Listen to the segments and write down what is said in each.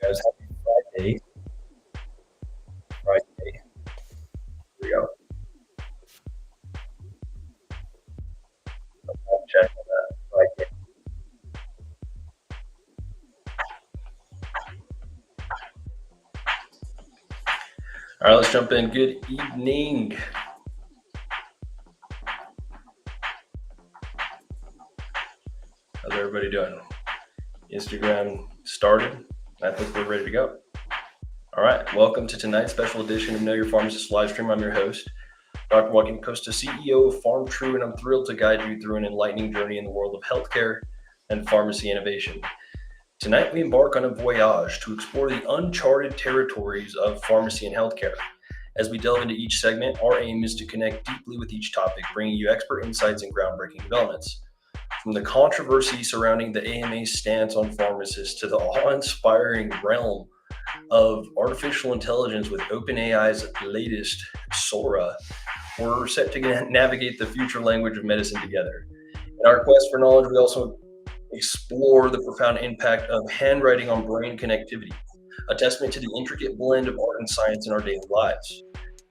Guys, happy Friday. Friday. Here we go. Check on that. Friday. All right, let's jump in. Good evening. How's everybody doing? Instagram started. I think we're ready to go. All right, welcome to tonight's special edition of Know Your Pharmacist live stream. I'm your host, Dr. Joaquin Acosta, CEO of PharmTrue, and I'm thrilled to guide you through an enlightening journey in the world of healthcare and pharmacy innovation. Tonight, we embark on a voyage to explore the uncharted territories of pharmacy and healthcare. As we delve into each segment, our aim is to connect deeply with each topic, bringing you expert insights and groundbreaking developments. From the controversy surrounding the AMA's stance on pharmacists to the awe-inspiring realm of artificial intelligence with OpenAI's latest Sora, we're set to navigate the future language of medicine together. In our quest for knowledge, we also explore the profound impact of handwriting on brain connectivity, a testament to the intricate blend of art and science in our daily lives.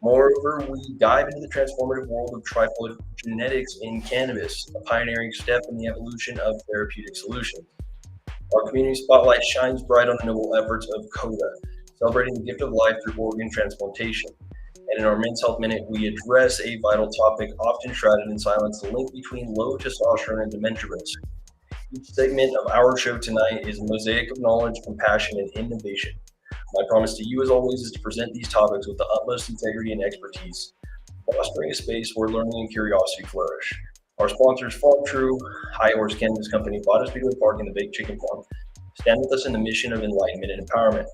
Moreover, we dive into the transformative world of triploid genetics in cannabis, a pioneering step in the evolution of therapeutic solutions. Our community spotlight shines bright on the noble efforts of CODA, celebrating the gift of life through organ transplantation. And in our Men's Health Minute, we address a vital topic often shrouded in silence, the link between low testosterone and dementia risk. Each segment of our show tonight is a mosaic of knowledge, compassion, and innovation. My promise to you, as always, is to present these topics with the utmost integrity and expertise, fostering a space where learning and curiosity flourish. Our sponsors, PharmTrue, High Horse Cannabis Company, Bottom Speedway Park, and the Baked Chicken Farm, stand with us in the mission of enlightenment and empowerment.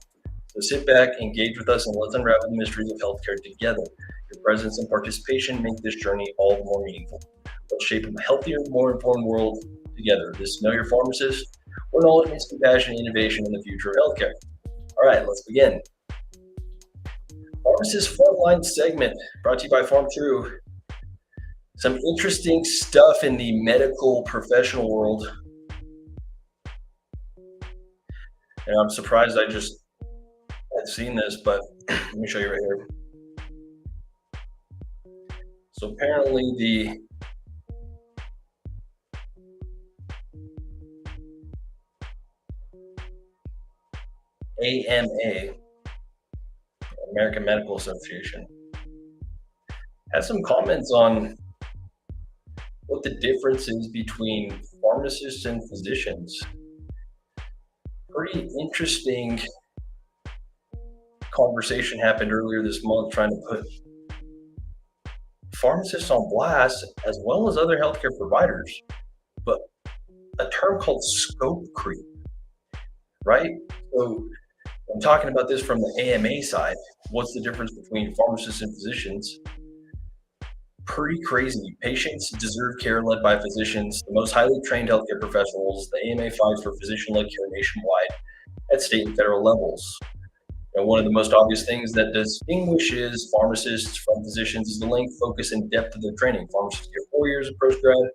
So sit back, engage with us, and let's unravel the mysteries of healthcare together. Your presence and participation make this journey all the more meaningful. Let's shape a healthier, more informed world together. This is Know Your Pharmacist, where knowledge meets compassion, innovation, and the future of healthcare. All right, let's begin. Pharmacist Frontline segment brought to you by PharmTrue. Some interesting stuff in the medical professional world. And I'm surprised I just had seen this, but let me show you right here. So apparently the AMA, American Medical Association, has some comments on what the difference is between pharmacists and physicians. Pretty interesting conversation happened earlier this month trying to put pharmacists on blast as well as other healthcare providers, but a term called scope creep, right? So I'm talking about this from the AMA side. What's the difference between pharmacists and physicians? Pretty crazy. Patients deserve care led by physicians, the most highly trained healthcare professionals. The AMA fights for physician-led care nationwide at state and federal levels. And one of the most obvious things that distinguishes pharmacists from physicians is the length, focus, and depth of their training. Pharmacists get 4 years of postgrad,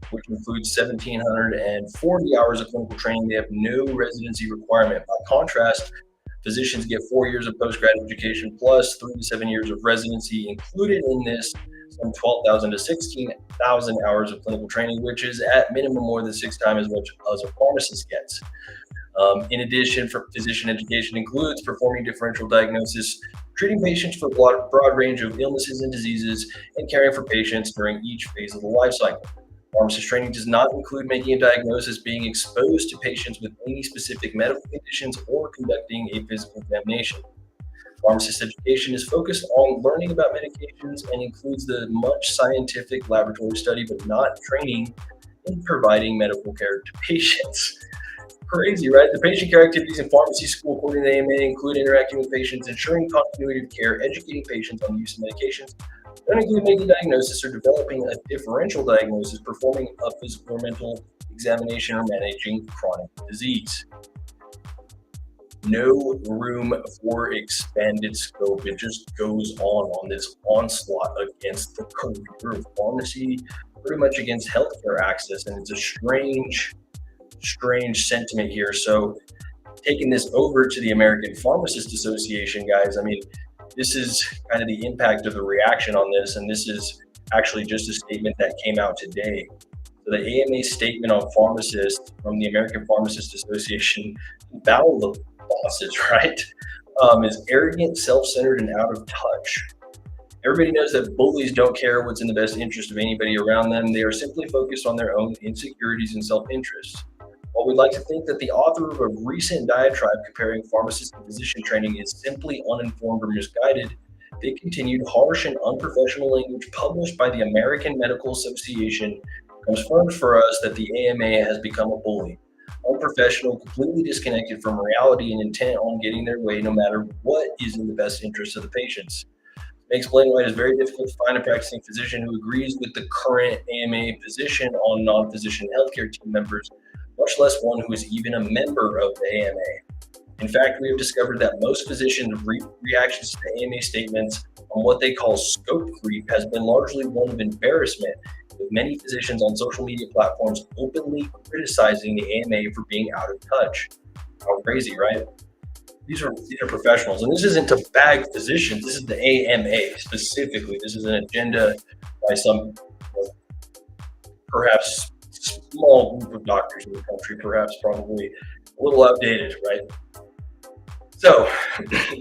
which includes 1,740 hours of clinical training. They have no residency requirement. By contrast, physicians get 4 years of postgrad education plus 3 to 7 years of residency. Included in this, some 12,000 to 16,000 hours of clinical training, which is at minimum more than 6 times as much as a pharmacist gets. In addition, for physician education includes performing differential diagnosis, treating patients for a broad range of illnesses and diseases, and caring for patients during each phase of the life cycle. Pharmacist training does not include making a diagnosis, being exposed to patients with any specific medical conditions, or conducting a physical examination. Pharmacist education is focused on learning about medications and includes the much scientific laboratory study, but not training in providing medical care to patients. Crazy, right? The patient care activities in pharmacy school, according to the AMA, include interacting with patients, ensuring continuity of care, educating patients on the use of medications. They don't include making diagnosis or developing a differential diagnosis, performing a physical or mental examination, or managing chronic disease. No room for expanded scope. It just goes on this onslaught against the career of pharmacy, pretty much against healthcare access, and it's a strange sentiment here. So Taking this over to the American Pharmacist Association, guys, I mean, this is kind of the impact of the reaction on this, and this is actually just a statement that came out today. So the AMA statement on pharmacists from the American Pharmacist Association, battle of the bosses, right, is arrogant, self-centered, and out of touch. Everybody knows that bullies don't care what's in the best interest of anybody around them. They are simply focused on their own insecurities and self-interest. While we'd like to think that the author of a recent diatribe comparing pharmacist and physician training is simply uninformed or misguided, the continued harsh and unprofessional language published by the American Medical Association confirms for us that the AMA has become a bully, unprofessional, completely disconnected from reality, and intent on getting their way no matter what is in the best interest of the patients. May explain why it is very difficult to find a practicing physician who agrees with the current AMA position on non-physician healthcare team members, much less one who is even a member of the AMA. In fact, we have discovered that most physicians' reactions to the AMA statements on what they call scope creep has been largely one of embarrassment, with many physicians on social media platforms openly criticizing the AMA for being out of touch. How crazy, right? These are professionals, and this isn't to bag physicians. This is the AMA specifically. This is an agenda by some, perhaps small group of doctors in the country, perhaps probably a little outdated, right? So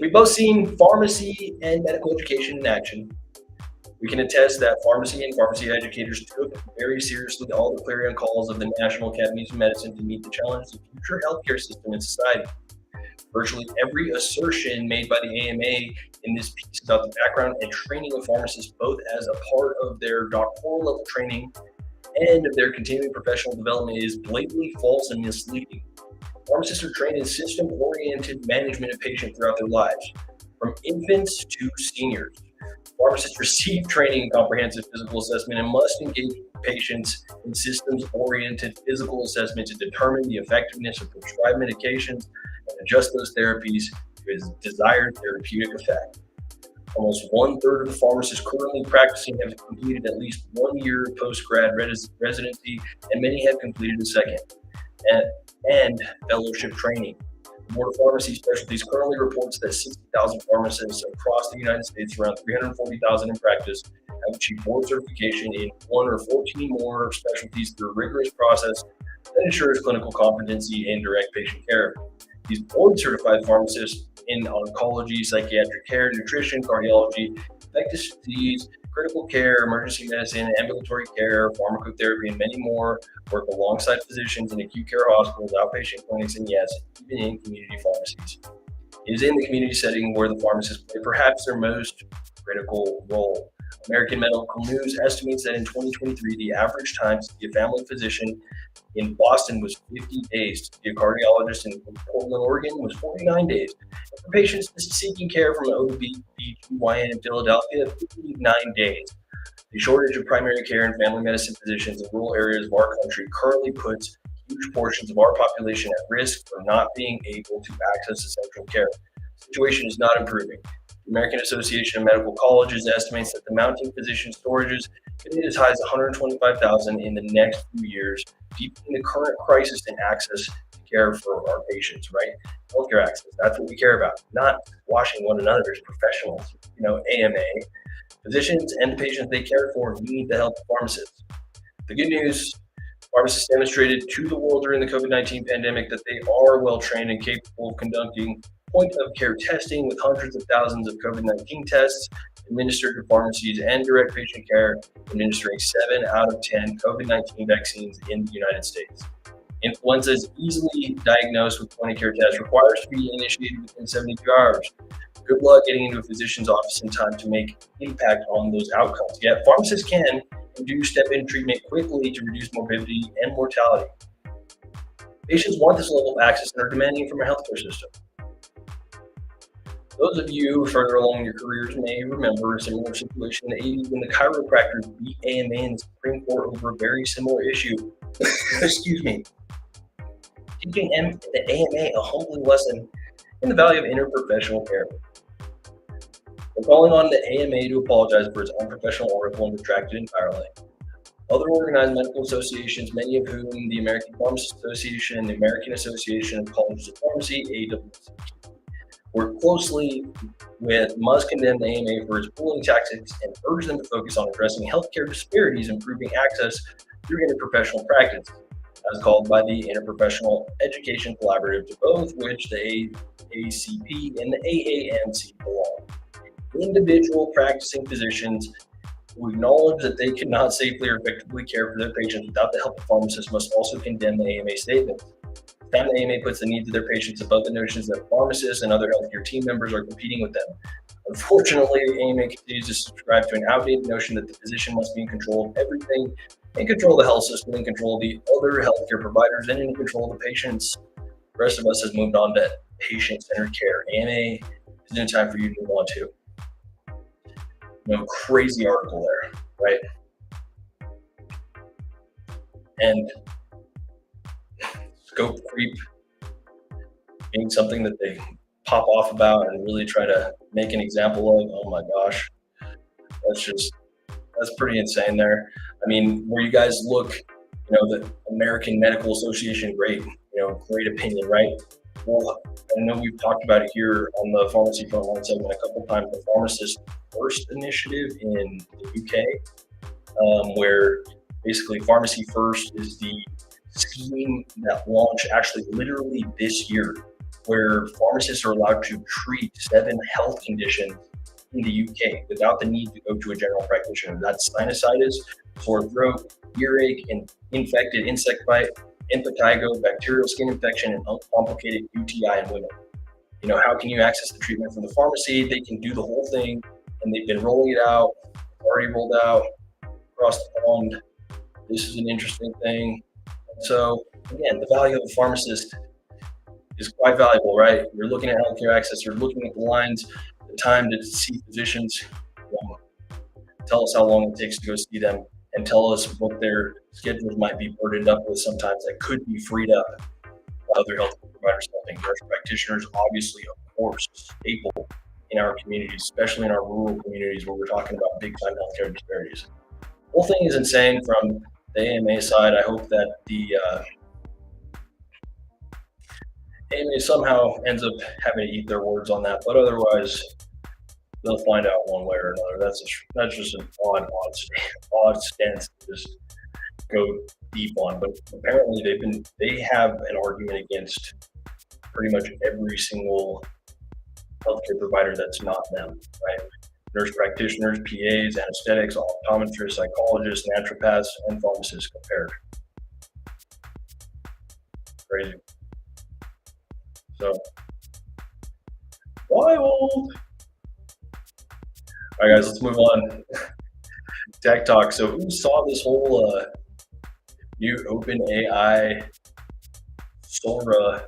we've both seen pharmacy and medical education in action. We can attest that pharmacy and pharmacy educators took very seriously all the clarion calls of the National Academies of Medicine to meet the challenges of the future healthcare system and society. Virtually every assertion made by the AMA in this piece about the background and training of pharmacists, both as a part of their doctoral level training and of their continuing professional development, is blatantly false and misleading. Pharmacists are trained in system-oriented management of patients throughout their lives, from infants to seniors. Pharmacists receive training in comprehensive physical assessment and must engage patients in systems-oriented physical assessment to determine the effectiveness of prescribed medications and adjust those therapies to its desired therapeutic effect. Almost 1/3 of the pharmacists currently practicing have completed at least 1 year post-grad residency, and many have completed a second, and fellowship training. The Board of Pharmacy Specialties currently reports that 60,000 pharmacists across the United States, around 340,000 in practice, have achieved board certification in 1 or 14 more specialties through a rigorous process that ensures clinical competency and direct patient care. These board-certified pharmacists in oncology, psychiatric care, nutrition, cardiology, infectious disease, critical care, emergency medicine, ambulatory care, pharmacotherapy, and many more work alongside physicians in acute care hospitals, outpatient clinics, and yes, even in community pharmacies. It is in the community setting where the pharmacists play perhaps their most critical role. American Medical News estimates that in 2023, the average time to see a family physician in Boston was 50 days. To see a cardiologist in Portland, Oregon was 49 days. And for patients seeking care from an OB/GYN in Philadelphia, 59 days. The shortage of primary care and family medicine physicians in rural areas of our country currently puts huge portions of our population at risk for not being able to access essential care. The situation is not improving. The American Association of Medical Colleges estimates that the mounting physician shortages could hit as high as 125,000 in the next few years, deepening the current crisis in access to care for our patients, right? Healthcare access, that's what we care about, not washing one another as professionals. AMA. Physicians and the patients they care for need the help of pharmacists. The good news, pharmacists demonstrated to the world during the COVID-19 pandemic that they are well trained and capable of conducting point-of-care testing with hundreds of thousands of COVID-19 tests administered to pharmacies and direct patient care, administering 7 out of 10 COVID-19 vaccines in the United States. Influenza is easily diagnosed with point-of-care tests, requires to be initiated within 72 hours. Good luck getting into a physician's office in time to make impact on those outcomes. Yet pharmacists can and do step in treatment quickly to reduce morbidity and mortality. Patients want this level of access and are demanding it from our healthcare system. Those of you further along in your careers may remember a similar situation in the 80s when the chiropractors beat AMA in the Supreme Court over a very similar issue. Excuse me. Teaching the AMA a humbling lesson in the value of interprofessional care. We're calling on the AMA to apologize for its unprofessional article and retract it entirely. Other organized medical associations, many of whom the American Pharmacist Association and the American Association of Colleges of Pharmacy, AACP, work closely with, must condemn the AMA for its bullying tactics and urge them to focus on addressing healthcare disparities, improving access through interprofessional practice, as called by the Interprofessional Education Collaborative, to both which the AACP and the AAMC belong. Individual practicing physicians who acknowledge that they cannot safely or effectively care for their patients without the help of pharmacists must also condemn the AMA statements. The time the AMA puts the needs of their patients above the notions that pharmacists and other healthcare team members are competing with them. Unfortunately, the AMA continues to subscribe to an outdated notion that the physician must be in control of everything, in control of the health system, in control of the other healthcare providers, and in control of the patients. The rest of us has moved on to patient-centered care. AMA is in time for you to move on to. Crazy article there, right? And scope creep being something that they pop off about and really try to make an example of. Oh my gosh, that's pretty insane there. I mean, where you guys look, the American Medical Association, great, great opinion, right? Well, I know we've talked about it here on the Pharmacy Frontline segment a couple of times, the Pharmacist First initiative in the UK, where basically Pharmacy First is the scheme that launched actually literally this year, where pharmacists are allowed to treat 7 health conditions in the UK without the need to go to a general practitioner. That's sinusitis, sore throat, earache, and infected insect bite, impetigo, bacterial skin infection, and uncomplicated UTI in women. How can you access the treatment from the pharmacy? They can do the whole thing, and they've been rolling it out, already rolled out across the pond. This is an interesting thing. So again, the value of a pharmacist is quite valuable, right? You're looking at healthcare access, you're looking at the lines, the time to see physicians. Tell us how long it takes to go see them, and tell us what their schedules might be burdened up with sometimes that could be freed up by other healthcare providers helping. Nurse practitioners, obviously, of course, staple in our communities, especially in our rural communities where we're talking about big time healthcare disparities. The whole thing is insane from the AMA side. I hope that the AMA somehow ends up having to eat their words on that, but otherwise they'll find out one way or another. That's just an odd stance to just go deep on. But apparently they have an argument against pretty much every single healthcare provider that's not them, right? Nurse practitioners, PAs, anesthetics, optometrists, psychologists, naturopaths, and pharmacists compared. Crazy. So, wild. All right, guys, let's move on. Tech talk. So, who saw this whole new OpenAI Sora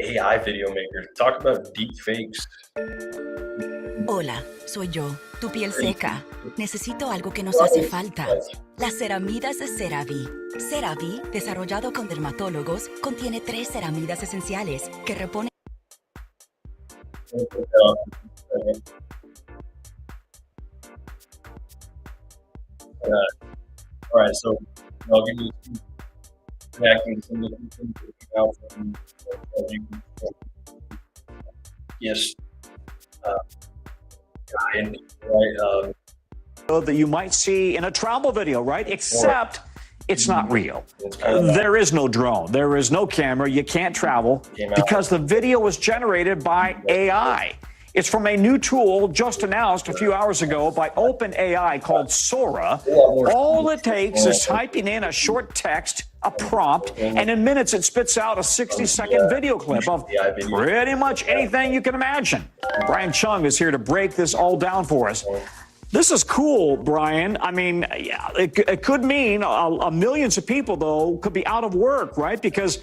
AI video maker? Talk about deep fakes. Hola, soy yo, tu piel seca. Necesito algo que nos hace falta. Las ceramidas de CeraVe. CeraVe, desarrollado con dermatólogos, contiene 3 ceramidas esenciales que reponen. All right, so I'll give you reacting to some of the things that we have from yes, and right. That you might see in a travel video, right? Except it's not real. There is no drone. There is no camera. You can't travel because the video was generated by AI. It's from a new tool just announced a few hours ago by OpenAI called Sora. All it takes is typing in a short text, a prompt, and in minutes it spits out a 60-second video clip of pretty much anything you can imagine. Brian Chung is here to break this all down for us. This is cool, Brian. I mean, yeah, it could mean millions of people, though, could be out of work, right? Because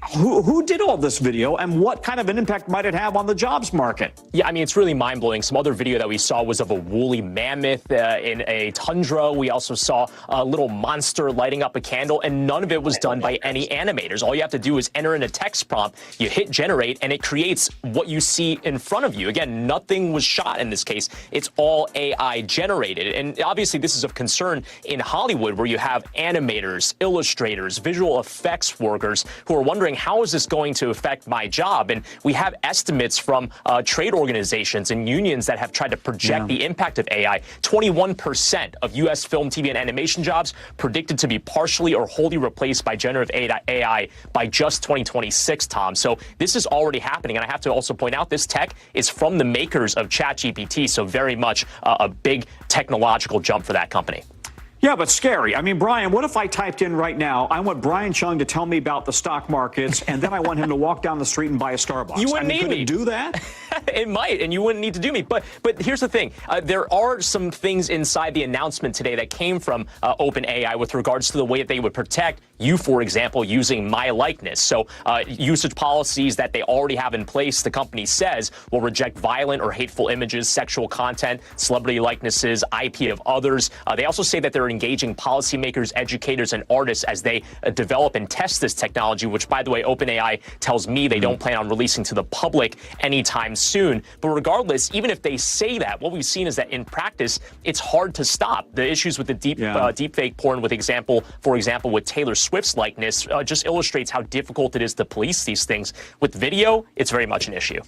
Who did all this video, and what kind of an impact might it have on the jobs market? Yeah, I mean, it's really mind-blowing. Some other video that we saw was of a woolly mammoth in a tundra. We also saw a little monster lighting up a candle, and none of it was done by any animators. All you have to do is enter in a text prompt, you hit generate, and it creates what you see in front of you. Again, nothing was shot in this case. It's all AI generated. And obviously, this is of concern in Hollywood, where you have animators, illustrators, visual effects workers who are wondering, how is this going to affect my job? And we have estimates from trade organizations and unions that have tried to project the impact of AI. 21% of U.S. film, TV, and animation jobs predicted to be partially or wholly replaced by generative AI by just 2026, Tom. So this is already happening. And I have to also point out, this tech is from the makers of ChatGPT, so very much a big technological jump for that company. Yeah, but scary. I mean, Brian, what if I typed in right now, I want Brian Chung to tell me about the stock markets, and then I want him to walk down the street and buy a Starbucks? You wouldn't need me. Could it do that? It might, and you wouldn't need to do me. But here's the thing. There are some things inside the announcement today that came from OpenAI with regards to the way that they would protect you, for example, using my likeness. So usage policies that they already have in place, the company says, will reject violent or hateful images, sexual content, celebrity likenesses, IP of others. They also say that they're engaging policymakers, educators, and artists as they develop and test this technology, which, by the way, OpenAI tells me they don't plan on releasing to the public anytime soon. But regardless, even if they say that, what we've seen is that in practice, it's hard to stop. The issues with the deepfake porn, for example, with Taylor Swift's likeness, just illustrates how difficult it is to police these things. With video, it's very much an issue.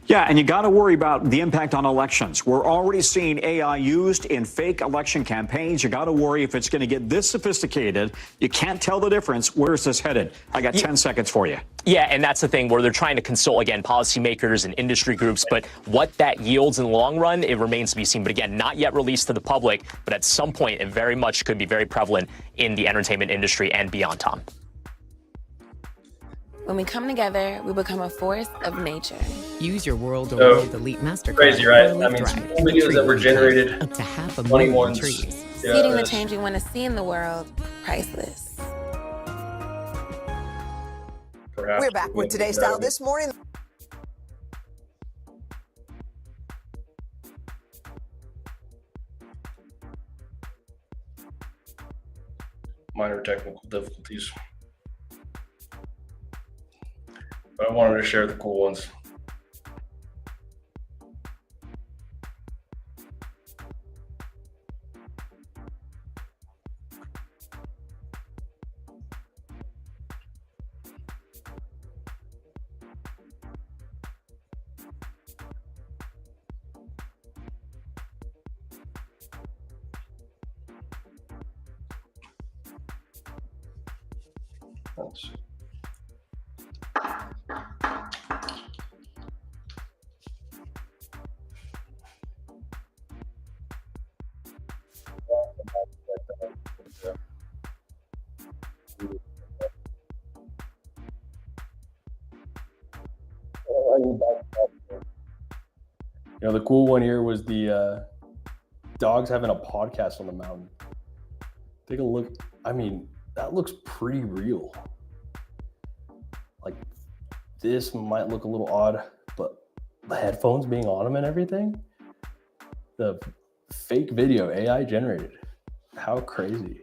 Yeah, and you got to worry about the impact on elections. We're already seeing AI used in fake election campaigns. You got to worry if it's going to get this sophisticated. You can't tell the difference. Where is this headed? I got 10 seconds for you. Yeah, and that's the thing where they're trying to consult, again, policymakers and industry groups. But what that yields in the long run, it remains to be seen. But again, not yet released to the public. But at some point, it very much could be very prevalent in the entertainment industry and beyond, Tom. When we come together, we become a force of nature. Use your World Award Elite MasterCard. Crazy, right? I mean, some videos that were generated, up to 500,000 ones. trees. Yeah, Seeding the change we want to see in the world, priceless. We're back with Today's Style this morning. Minor technical difficulties. But I wanted to share the cool ones. Let's see. You know, the cool one here was the dogs having a podcast on the mountain. Take a look. I mean, that looks pretty real. Like, this might look a little odd, but the headphones being on them and everything, the fake video AI generated. How crazy.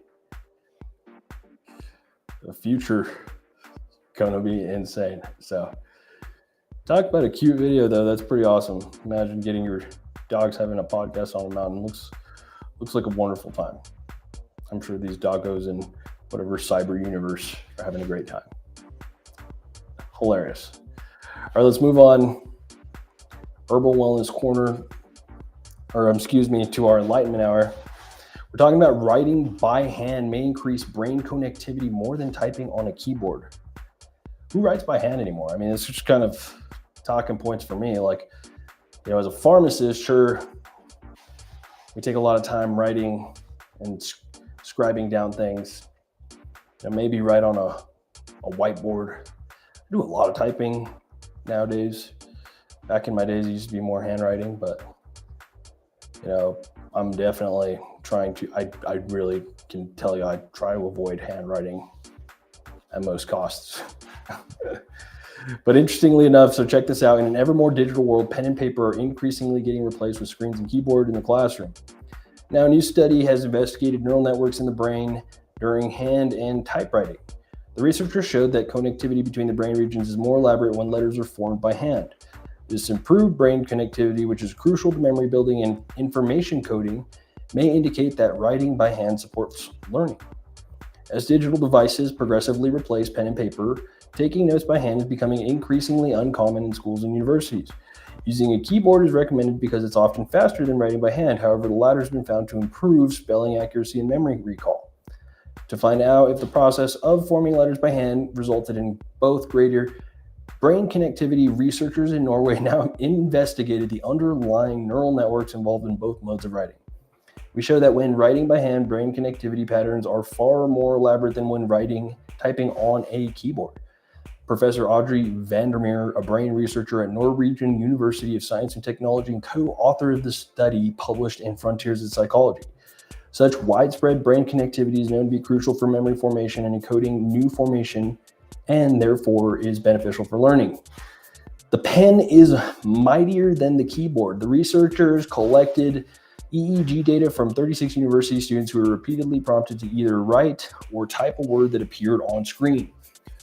The future gonna be insane. So talk about a cute video though, that's pretty awesome. Imagine getting your dogs having a podcast on a mountain. Looks like a wonderful time. I'm sure these doggos in whatever cyber universe are having a great time. Hilarious. All right, let's move on. Herbal Wellness Corner, to our Enlightenment Hour. We're talking about writing by hand may increase brain connectivity more than typing on a keyboard. Who writes by hand anymore? I mean, it's just kind of talking points for me. Like, you know, as a pharmacist, sure, we take a lot of time writing and scribing down things. You know, maybe write on a whiteboard. I do a lot of typing nowadays. Back in my days, it used to be more handwriting, but you know, I'm definitely trying to, I really can tell you, I try to avoid handwriting at most costs. But interestingly enough, so check this out, in an ever more digital world, pen and paper are increasingly getting replaced with screens and keyboard in the classroom. Now, a new study has investigated neural networks in the brain during hand and typewriting. The researchers showed that connectivity between the brain regions is more elaborate when letters are formed by hand. This improved brain connectivity, which is crucial to memory building and information coding, may indicate that writing by hand supports learning. As digital devices progressively replace pen and paper, taking notes by hand is becoming increasingly uncommon in schools and universities. Using a keyboard is recommended because it's often faster than writing by hand. However, the latter has been found to improve spelling accuracy and memory recall. To find out if the process of forming letters by hand resulted in both greater brain connectivity, researchers in Norway now investigated the underlying neural networks involved in both modes of writing. We show that when writing by hand, brain connectivity patterns are far more elaborate than when typing on a keyboard. Professor Audrey Vandermeer, a brain researcher at Norwegian University of Science and Technology and co-author of the study published in Frontiers in Psychology. Such widespread brain connectivity is known to be crucial for memory formation and encoding new formation, and therefore is beneficial for learning. The pen is mightier than the keyboard. The researchers collected EEG data from 36 university students who were repeatedly prompted to either write or type a word that appeared on screen.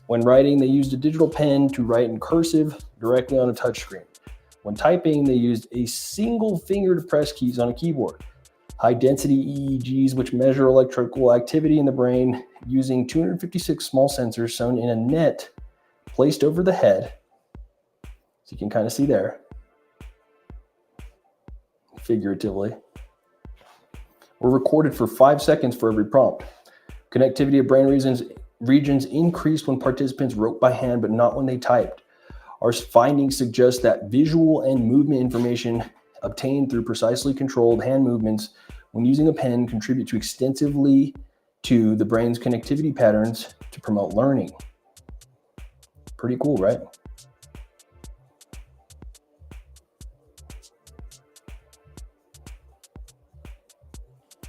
When writing, they used a digital pen to write in cursive directly on a touchscreen. When typing, they used a single finger to press keys on a keyboard. High-density EEGs, which measure electrical activity in the brain using 256 small sensors sewn in a net placed over the head, so you can kind of see there, figuratively, were recorded for 5 seconds for every prompt. Connectivity of brain regions increased when participants wrote by hand, but not when they typed. Our findings suggest that visual and movement information obtained through precisely controlled hand movements when using a pen contribute extensively to the brain's connectivity patterns to promote learning. Pretty cool, right?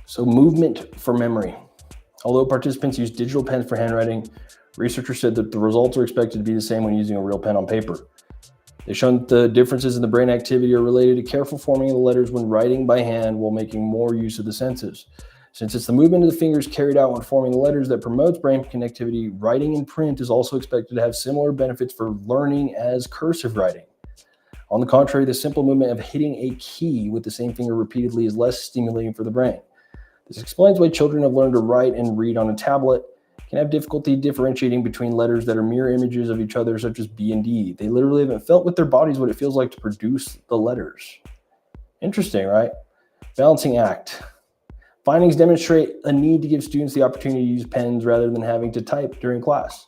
So movement for memory. Although participants use digital pens for handwriting, researchers said that the results are expected to be the same when using a real pen on paper. They've shown that the differences in the brain activity are related to careful forming of the letters when writing by hand while making more use of the senses. Since it's the movement of the fingers carried out when forming the letters that promotes brain connectivity, writing in print is also expected to have similar benefits for learning as cursive writing. On the contrary, the simple movement of hitting a key with the same finger repeatedly is less stimulating for the brain. This explains why children have learned to write and read on a tablet can have difficulty differentiating between letters that are mirror images of each other, such as B and D. They literally haven't felt with their bodies what it feels like to produce the letters. Interesting, right? Balancing act. Findings demonstrate a need to give students the opportunity to use pens rather than having to type during class.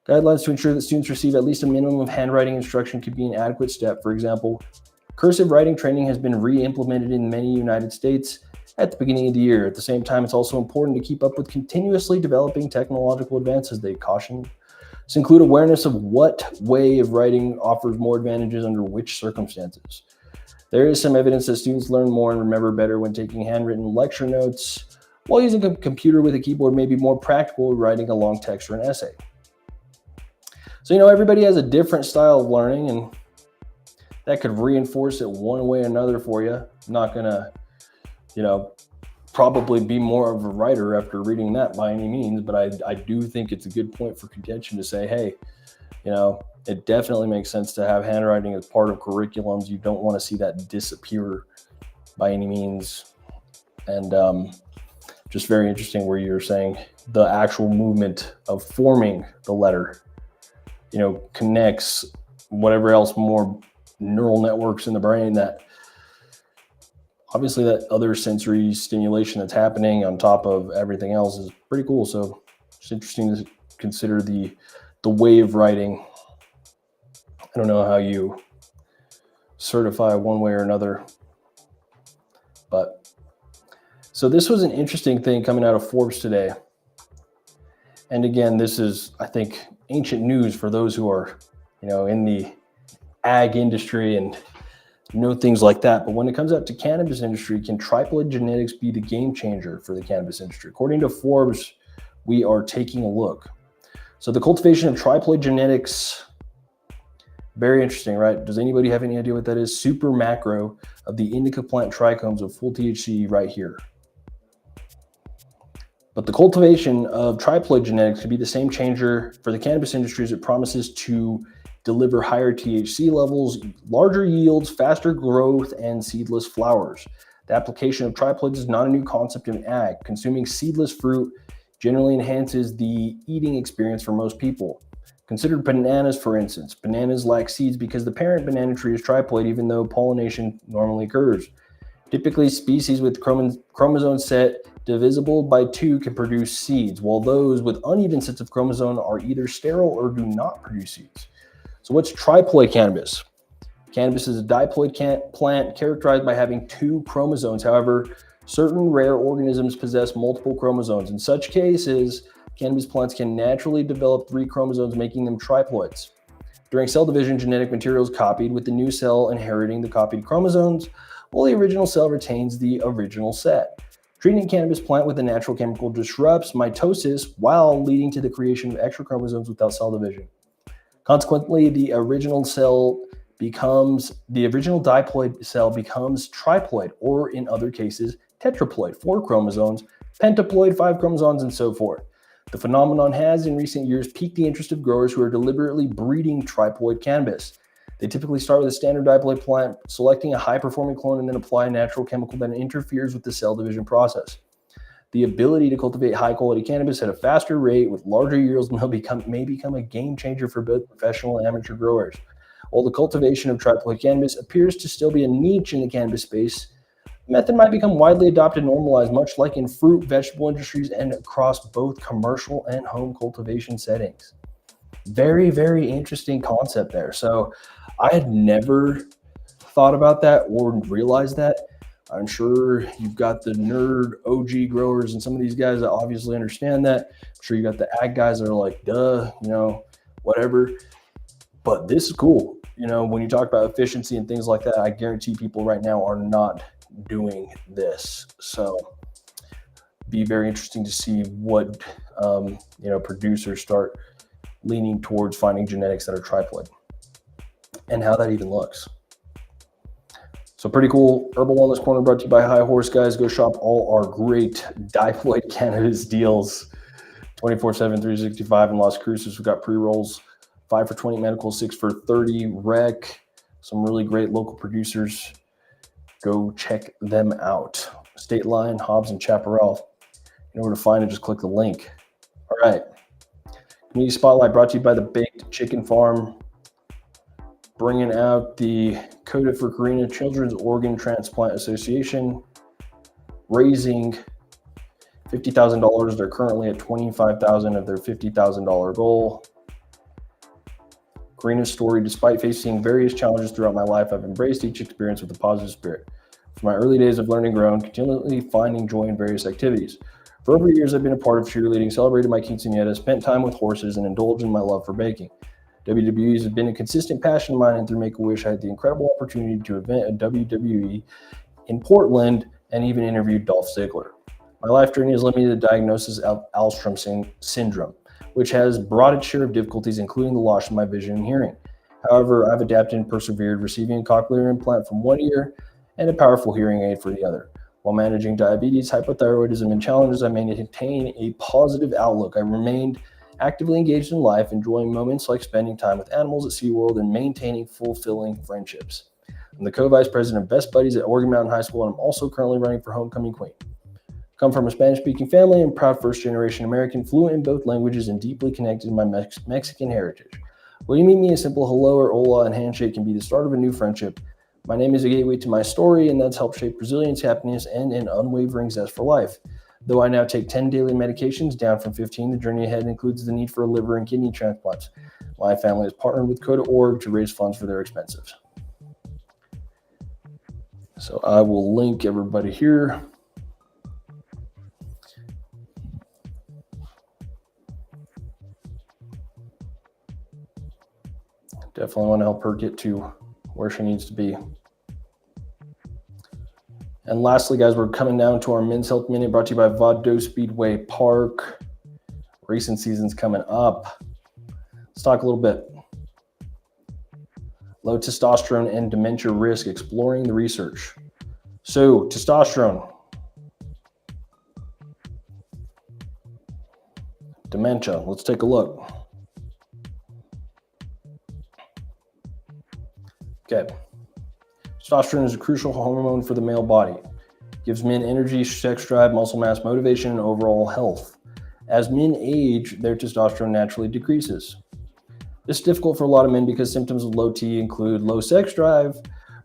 Guidelines to ensure that students receive at least a minimum of handwriting instruction could be an adequate step. For example, cursive writing training has been re-implemented in many United States at the beginning of the year. At the same time, it's also important to keep up with continuously developing technological advances, they caution. This include awareness of what way of writing offers more advantages under which circumstances. There is some evidence that students learn more and remember better when taking handwritten lecture notes, while using a computer with a keyboard may be more practical when writing a long text or an essay. So, everybody has a different style of learning, and that could reinforce it one way or another for you. I'm not going to probably be more of a writer after reading that by any means, but I do think it's a good point for contention to say, hey, it definitely makes sense to have handwriting as part of curriculums. You don't want to see that disappear by any means. And just very interesting where you're saying the actual movement of forming the letter, connects whatever else more neural networks in the brain that obviously that other sensory stimulation that's happening on top of everything else is pretty cool. So it's interesting to consider the way of writing. I don't know how you certify one way or another, but so this was an interesting thing coming out of Forbes today. And again, this is, I think, ancient news for those who are, in the ag industry and things like that. But when it comes out to cannabis industry, can triplet genetics be the game changer for the cannabis industry? According to Forbes, we are taking a look. So the cultivation of triploid genetics, very interesting, right? Does anybody have any idea what that is? Super macro of the indica plant trichomes of full THC right here. But the cultivation of triploid genetics could be the same changer for the cannabis industry as it promises to deliver higher THC levels, larger yields, faster growth, and seedless flowers. The application of triploids is not a new concept in ag. Consuming seedless fruit generally enhances the eating experience for most people. Consider bananas, for instance. Bananas lack seeds because the parent banana tree is triploid, even though pollination normally occurs. Typically, species with chromosome set divisible by 2 can produce seeds, while those with uneven sets of chromosome are either sterile or do not produce seeds. So what's triploid cannabis? Cannabis is a diploid plant characterized by having 2 chromosomes. However, certain rare organisms possess multiple chromosomes. In such cases, cannabis plants can naturally develop 3 chromosomes, making them triploids. During cell division, genetic material is copied, with the new cell inheriting the copied chromosomes, while the original cell retains the original set. Treating a cannabis plant with a natural chemical disrupts mitosis while leading to the creation of extra chromosomes without cell division. Consequently, the original diploid cell becomes triploid, or in other cases, tetraploid, 4 chromosomes, pentaploid, 5 chromosomes, and so forth. The phenomenon has, in recent years, piqued the interest of growers who are deliberately breeding triploid cannabis. They typically start with a standard diploid plant, selecting a high-performing clone, and then apply a natural chemical that interferes with the cell division process. The ability to cultivate high-quality cannabis at a faster rate with larger yields may become a game changer for both professional and amateur growers. While the cultivation of triploid cannabis appears to still be a niche in the cannabis space, the method might become widely adopted and normalized, much like in fruit, vegetable industries, and across both commercial and home cultivation settings. Very, very interesting concept there. So I had never thought about that or realized that. I'm sure you've got the nerd OG growers and some of these guys that obviously understand that. I'm sure you got the ag guys that are like, duh, whatever. But this is cool. When you talk about efficiency and things like that, I guarantee people right now are not doing this. So be very interesting to see what, producers start leaning towards finding genetics that are triploid and how that even looks. So pretty cool. Herbal Wellness Corner brought to you by High Horse, guys. Go shop all our great diploid cannabis deals 24/7, 365 in Las Cruces. We've got pre-rolls, 5 for $20 medical, 6 for $30 rec. Some really great local producers. Go check them out. State Line, Hobbs, and Chaparral. In order to find it, just click the link. All right. Community Spotlight brought to you by the Baked Chicken Farm. Bringing out the Coda for Karina Children's Organ Transplant Association, raising $50,000. They're currently at $25,000 of their $50,000 goal. Karina's story: despite facing various challenges throughout my life, I've embraced each experience with a positive spirit. From my early days of learning and growing, continually finding joy in various activities. For over years, I've been a part of cheerleading, celebrated my quinceañera, spent time with horses, and indulged in my love for baking. WWE has been a consistent passion of mine, and through Make-A-Wish, I had the incredible opportunity to event at WWE in Portland and even interviewed Dolph Ziggler. My life journey has led me to the diagnosis of Alström syndrome, which has brought its share of difficulties, including the loss of my vision and hearing. However, I've adapted and persevered, receiving a cochlear implant from one ear and a powerful hearing aid for the other. While managing diabetes, hypothyroidism, and challenges, I maintained a positive outlook. I remained actively engaged in life, enjoying moments like spending time with animals at SeaWorld and maintaining fulfilling friendships. I'm the co-vice president of Best Buddies at Oregon Mountain High School, and I'm also currently running for Homecoming Queen. I come from a Spanish-speaking family and proud first-generation American, fluent in both languages and deeply connected to my Mexican heritage. Will you meet me? A simple hello or hola and handshake can be the start of a new friendship. My name is a gateway to my story, and that's helped shape resilience, happiness, and an unwavering zest for life. Though I now take 10 daily medications, down from 15, the journey ahead includes the need for a liver and kidney transplants. My family has partnered with Coda.org to raise funds for their expenses. So I will link everybody here. Definitely want to help her get to where she needs to be. And lastly, guys, we're coming down to our Men's Health Minute brought to you by Vado Speedway Park. Racing season's coming up. Let's talk a little bit. Low testosterone and dementia risk, exploring the research. So testosterone, dementia, let's take a look. Okay. Testosterone is a crucial hormone for the male body. It gives men energy, sex drive, muscle mass, motivation, and overall health. As men age, their testosterone naturally decreases. This is difficult for a lot of men because symptoms of low T include low sex drive,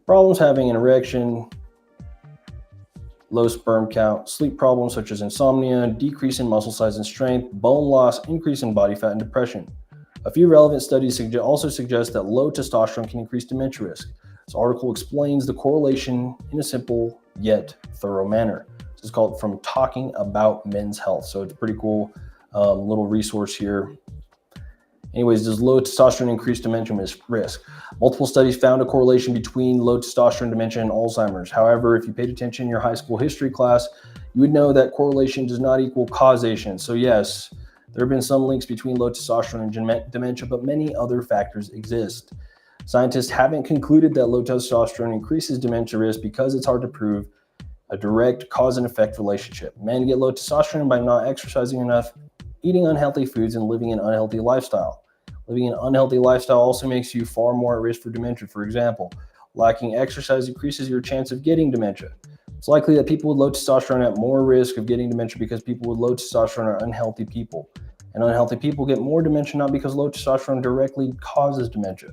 problems having an erection, low sperm count, sleep problems such as insomnia, decrease in muscle size and strength, bone loss, increase in body fat, and depression. A few relevant studies also suggest that low testosterone can increase dementia risk. This article explains the correlation in a simple yet thorough manner. This is called From Talking About Men's Health. So it's a pretty cool little resource here. Anyways, does low testosterone increase dementia risk? Multiple studies found a correlation between low testosterone, dementia, and Alzheimer's. However, if you paid attention in your high school history class, you would know that correlation does not equal causation. So yes, there have been some links between low testosterone and dementia, but many other factors exist. Scientists haven't concluded that low testosterone increases dementia risk because it's hard to prove a direct cause and effect relationship. Men get low testosterone by not exercising enough, eating unhealthy foods, and living an unhealthy lifestyle. Living an unhealthy lifestyle also makes you far more at risk for dementia. For example, lacking exercise increases your chance of getting dementia. It's likely that people with low testosterone are at more risk of getting dementia because people with low testosterone are unhealthy people. And unhealthy people get more dementia not because low testosterone directly causes dementia.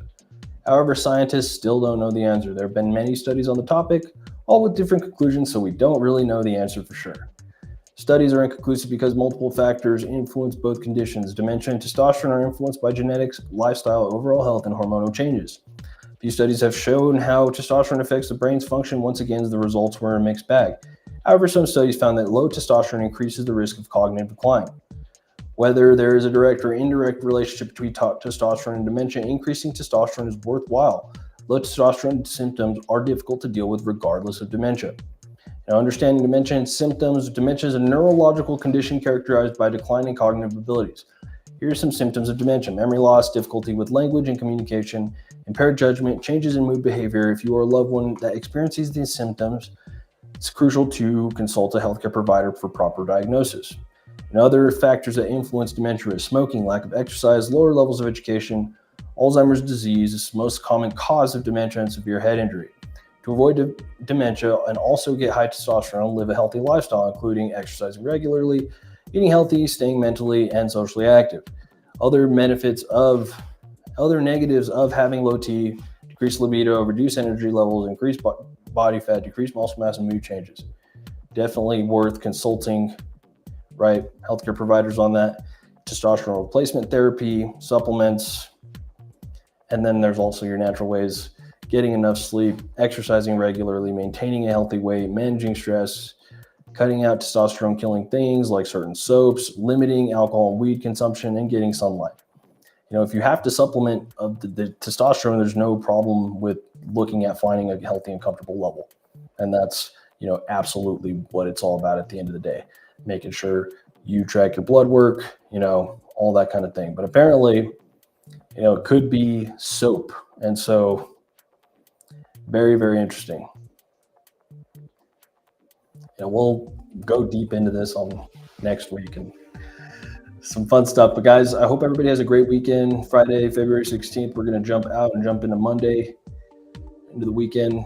However, scientists still don't know the answer. There have been many studies on the topic, all with different conclusions, so we don't really know the answer for sure. Studies are inconclusive because multiple factors influence both conditions. Dementia and testosterone are influenced by genetics, lifestyle, overall health, and hormonal changes. A few studies have shown how testosterone affects the brain's function. Once again, the results were a mixed bag. However, some studies found that low testosterone increases the risk of cognitive decline. Whether there is a direct or indirect relationship between testosterone and dementia, increasing testosterone is worthwhile. Low testosterone symptoms are difficult to deal with regardless of dementia. Now, understanding dementia and symptoms, dementia is a neurological condition characterized by declining cognitive abilities. Here are some symptoms of dementia: memory loss, difficulty with language and communication, impaired judgment, changes in mood behavior. If you are a loved one that experiences these symptoms, it's crucial to consult a healthcare provider for proper diagnosis. And other factors that influence dementia is smoking, lack of exercise, lower levels of education. Alzheimer's disease is the most common cause of dementia and severe head injury. To avoid dementia and also get high testosterone, live a healthy lifestyle, including exercising regularly, eating healthy, staying mentally and socially active. Other negatives of having low T: decreased libido, reduced energy levels, increased body fat, decreased muscle mass, and mood changes. Definitely worth consulting, right, healthcare providers on that. Testosterone replacement therapy, supplements, and then there's also your natural ways: getting enough sleep, exercising regularly, maintaining a healthy weight, managing stress, cutting out testosterone killing things like certain soaps, limiting alcohol and weed consumption, and getting sunlight. You know, if you have to supplement the testosterone, there's no problem with looking at finding a healthy and comfortable level. And that's, you know, absolutely what it's all about at the end of the day, making sure you track your blood work, you know, all that kind of thing. But apparently, you know, it could be soap. And so very, very interesting. And we'll go deep into this on next week and some fun stuff. But guys, I hope everybody has a great weekend. Friday, February 16th, we're going to jump out and jump into Monday, into the weekend.